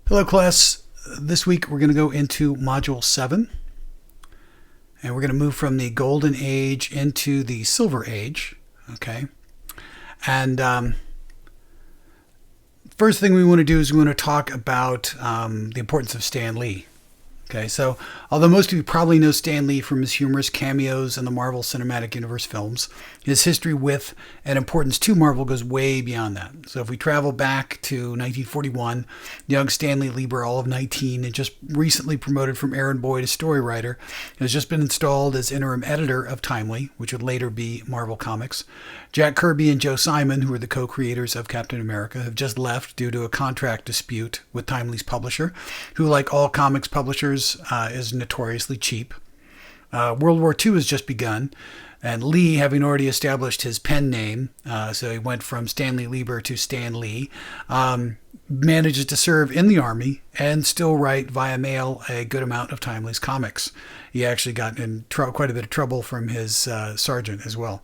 Hello class, this week we're going to go into Module 7 and we're going to move from the Golden Age into the Silver Age. Okay, and first thing we want to do is we want to talk about the importance of Stan Lee. Okay, so although most of you probably know Stan Lee from his humorous cameos in the Marvel Cinematic Universe films, his history with and importance to Marvel goes way beyond that. So if we travel back to 1941, young Stanley Lieber, all of 19, and just recently promoted from errand boy to story writer, has just been installed as interim editor of Timely, which would later be Marvel Comics. Jack Kirby and Joe Simon, who are the co-creators of Captain America, have just left due to a contract dispute with Timely's publisher, who, like all comics publishers, is notoriously cheap. World War II has just begun, and Lee, having already established his pen name, so he went from Stanley Lieber to Stan Lee, manages to serve in the Army and still write via mail a good amount of Timely's comics. He actually got in quite a bit of trouble from his sergeant as well.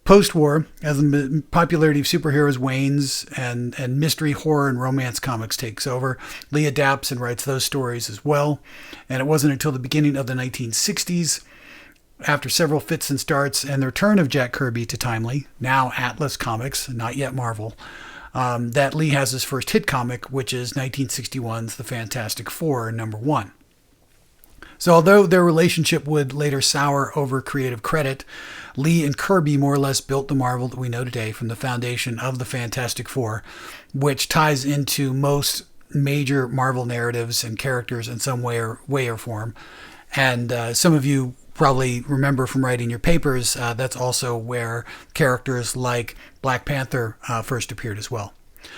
Post-war, as the popularity of superheroes wanes and mystery, horror, and romance comics takes over, Lee adapts and writes those stories as well. And it wasn't until the beginning of the 1960s, after several fits and starts, and the return of Jack Kirby to Timely, now Atlas Comics, not yet Marvel, that Lee has his first hit comic, which is 1961's The Fantastic Four, #1. So although their relationship would later sour over creative credit, Lee and Kirby more or less built the Marvel that we know today from the foundation of the Fantastic Four, which ties into most major Marvel narratives and characters in some way or form. And some of you probably remember from writing your papers, that's also where characters like Black Panther first appeared as well.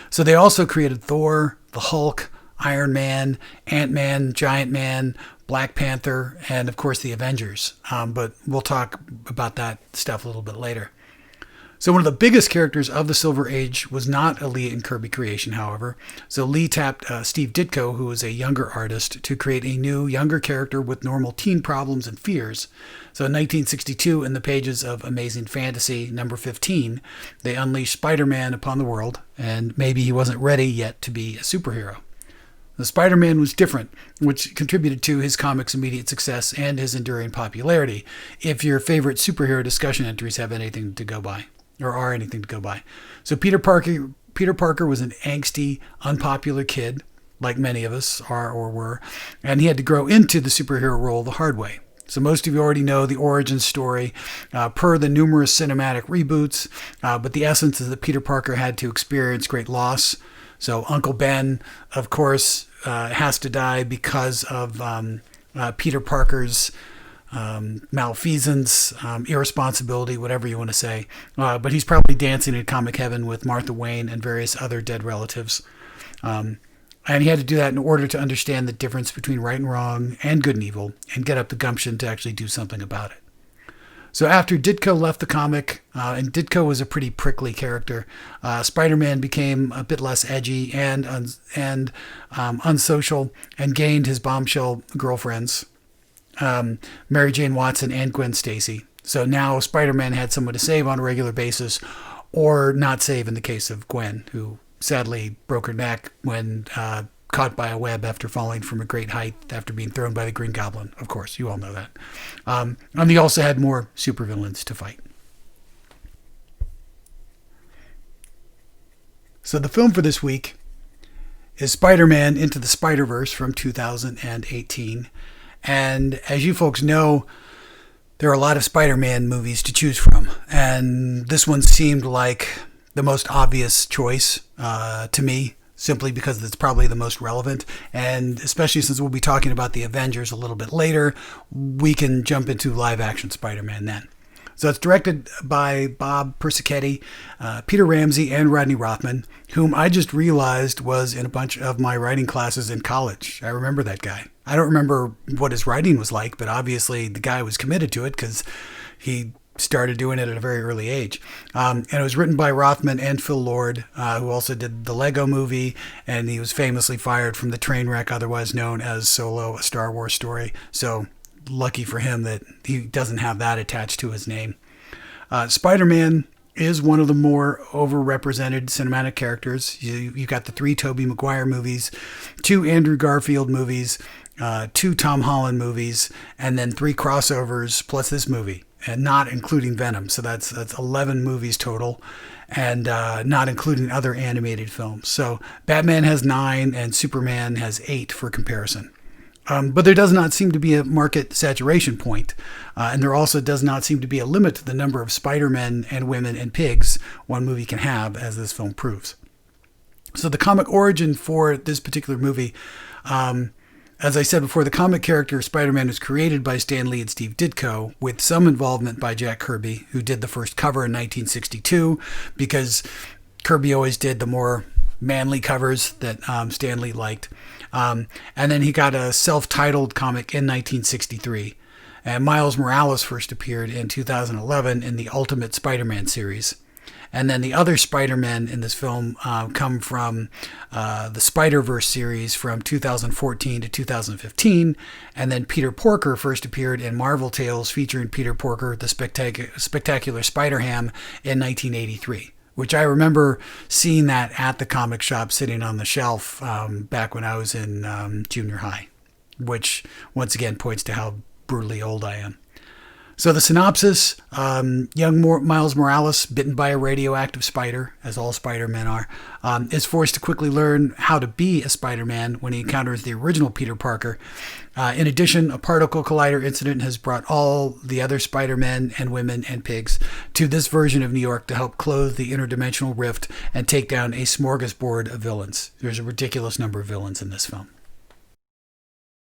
So they also created Thor, the Hulk, Iron Man, Ant-Man, Giant Man, Black Panther, and of course the Avengers. But we'll talk about that stuff a little bit later. So one of the biggest characters of the Silver Age was not a Lee and Kirby creation, however. So Lee tapped Steve Ditko, who was a younger artist, to create a new, younger character with normal teen problems and fears. So in 1962, in the pages of Amazing Fantasy #15, they unleashed Spider-Man upon the world, and maybe he wasn't ready yet to be a superhero. The Spider-Man was different, which contributed to his comic's immediate success and his enduring popularity, if your favorite superhero discussion entries have anything to go by, or are anything to go by. So Peter Parker was an angsty, unpopular kid, like many of us are or were, and he had to grow into the superhero role the hard way. So most of you already know the origin story per the numerous cinematic reboots, but the essence is that Peter Parker had to experience great loss. So Uncle Ben, of course, has to die because of Peter Parker's malfeasance, irresponsibility, whatever you want to say. But he's probably dancing in comic heaven with Martha Wayne and various other dead relatives. And he had to do that in order to understand the difference between right and wrong and good and evil and get up the gumption to actually do something about it. So after Ditko left the comic, and Ditko was a pretty prickly character, Spider-Man became a bit less edgy and unsocial and gained his bombshell girlfriends, Mary Jane Watson and Gwen Stacy. So now Spider-Man had someone to save on a regular basis, or not save in the case of Gwen, who sadly broke her neck when caught by a web after falling from a great height after being thrown by the Green Goblin. Of course, you all know that. And he also had more supervillains to fight. So the film for this week is Spider-Man Into the Spider-Verse from 2018. And as you folks know, there are a lot of Spider-Man movies to choose from. And this one seemed like the most obvious choice to me, simply because it's probably the most relevant. And especially since we'll be talking about the Avengers a little bit later, we can jump into live-action Spider-Man then. So it's directed by Bob Persichetti, Peter Ramsey, and Rodney Rothman, whom I just realized was in a bunch of my writing classes in college. I remember that guy. I don't remember what his writing was like, but obviously the guy was committed to it because he started doing it at a very early age. And it was written by Rothman and Phil Lord, who also did the Lego movie, and he was famously fired from the Trainwreck, otherwise known as Solo, a Star Wars story. So lucky for him that he doesn't have that attached to his name. Spider-Man is one of the more overrepresented cinematic characters. You got the 3 Tobey Maguire movies, 2 Andrew Garfield movies, 2 Tom Holland movies, and then 3 crossovers plus this movie, and not including Venom. So that's 11 movies total, and not including other animated films. So Batman has 9 and Superman has 8 for comparison. But there does not seem to be a market saturation point, and there also does not seem to be a limit to the number of Spider-Men and women and pigs one movie can have, as this film proves. So the comic origin for this particular movie, as I said before, the comic character Spider-Man was created by Stan Lee and Steve Ditko, with some involvement by Jack Kirby, who did the first cover in 1962, because Kirby always did the more manly covers that Stan Lee liked. And then he got a self-titled comic in 1963. And Miles Morales first appeared in 2011 in the Ultimate Spider-Man series. And then the other Spider-Men in this film come from the Spider-Verse series from 2014 to 2015. And then Peter Porker first appeared in Marvel Tales featuring Peter Porker, the Spectacular Spider-Ham, in 1983. Which I remember seeing that at the comic shop sitting on the shelf back when I was in junior high, which once again points to how brutally old I am. So the synopsis, young Miles Morales, bitten by a radioactive spider, as all Spider-Men are, is forced to quickly learn how to be a Spider-Man when he encounters the original Peter Parker. In addition, a particle collider incident has brought all the other Spider-Men and women and pigs to this version of New York to help close the interdimensional rift and take down a smorgasbord of villains. There's a ridiculous number of villains in this film.